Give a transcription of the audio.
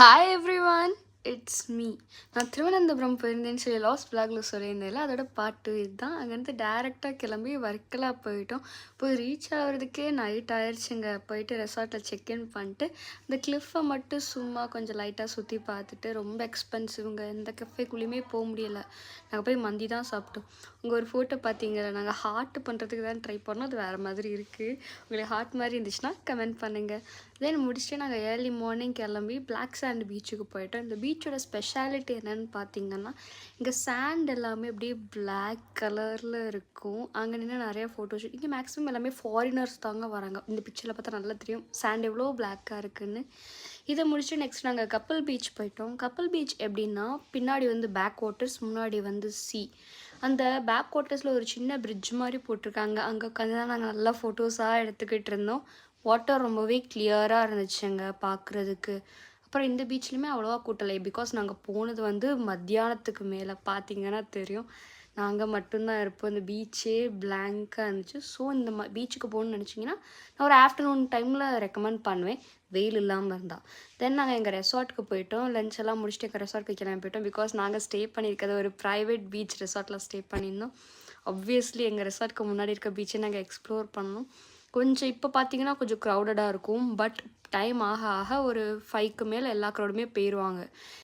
Hi everyone, it's me. நான் திருவனந்தபுரம் போயிருந்தேன்னு சொல்லி last பிளாக்ல சொல்லியிருந்தேன்ல, அதோட பார்ட் 2 இதுதான். அங்கேருந்து டேரெக்டாக கிளம்பி வர்க்கலா போயிட்டோம். போய் ரீச் ஆகிறதுக்கே நைட் ஆயிடுச்சுங்க. போயிட்டு ரெசார்ட்டில் செக்இன் பண்ணிட்டு இந்த கிளிஃபை மட்டும் சும்மா கொஞ்சம் லைட்டாக சுற்றி பார்த்துட்டு, ரொம்ப எக்ஸ்பென்சிவ்ங்க, எந்த கஃபேக்குள்ளேயுமே போக முடியலை. நாங்கள் போய் மந்தி தான் சாப்பிட்டோம். உங்கள் ஒரு ஃபோட்டோ பார்த்தீங்கல்ல, நாங்கள் ஹார்ட் பண்ணுறதுக்கு தான் ட்ரை பண்ணோம். அது வேறு மாதிரி இருக்குது. உங்களுக்கு ஹார்ட் மாதிரி இருந்துச்சுன்னா கமெண்ட் பண்ணுங்கள். தென் முடிச்சுட்டு நாங்கள் ஏர்லி மார்னிங் கிளம்பி பிளாக் சாண்ட் பீச்சுக்கு போயிட்டோம். இந்த பீச்சோட ஸ்பெஷாலிட்டி என்னென்னு பார்த்தீங்கன்னா, இங்கே சாண்ட் எல்லாமே அப்படியே பிளாக் கலரில் இருக்கும். அங்கே நின்று நிறையா ஃபோட்டோஸ். இங்கே மேக்ஸிமம் எல்லாமே ஃபாரினர்ஸ் தாங்க வராங்க. இந்த பிக்சரில் பார்த்தா நல்லா தெரியும் சாண்ட் எவ்வளோ பிளாக்காக இருக்குதுன்னு. இதை முடிச்சுட்டு நெக்ஸ்ட் நாங்கள் கப்பல் பீச் போயிட்டோம். கப்பல் பீச் எப்படின்னா, பின்னாடி வந்து பேக் வாட்டர்ஸ், முன்னாடி வந்து சி. அந்த பேக் வாட்டர்ஸில் ஒரு சின்ன பிரிட்ஜ் மாதிரி போட்டிருக்காங்க. அங்கே உட்காந்து தான் நாங்கள் நல்லா ஃபோட்டோஸாக எடுத்துக்கிட்டு இருந்தோம். வாட்டர் ரொம்பவே கிளியராக இருந்துச்சுங்க பார்க்குறதுக்கு. அப்புறம் இந்த பீச்லையுமே அவ்வளோவா கூட்டலை, பிகாஸ் நாங்கள் போனது வந்து மத்தியானத்துக்கு மேலே. பார்த்தீங்கன்னா தெரியும், நாங்கள் மட்டும்தான் இருப்போம். இந்த பீச்சே பிளாங்காக இருந்துச்சு. ஸோ இந்த பீச்சுக்கு போகணுன்னு நினச்சிங்கன்னா நான் ஒரு ஆஃப்டர்நூன் டைமில் ரெக்கமெண்ட் பண்ணுவேன், வெயில் இல்லாமல் இருந்தால். தென் நாங்கள் எங்கள் ரெசார்ட்டுக்கு போயிட்டோம். லஞ்ச் எல்லாம் முடிச்சுட்டு எங்கள் ரெசார்ட்டுக்கு கிளம்பி போயிட்டோம். பிகாஸ் நாங்கள் ஸ்டே பண்ணியிருக்கிறது ஒரு ப்ரைவேட் பீச் ரெசார்ட்டில் ஸ்டே பண்ணியிருந்தோம். ஆப்வியஸ்லி எங்கள் ரெசார்ட்டுக்கு முன்னாடி இருக்க பீச்சை நாங்கள் எக்ஸ்ப்ளோர் பண்ணோம். கொஞ்சம் இப்போ பார்த்தீங்கன்னா கொஞ்சம் க்ரௌடடாக இருக்கும். பட் டைம் ஆக ஆக ஒரு 5க்கு மேலே எல்லா க்ரௌடுமே போயிடுவாங்க.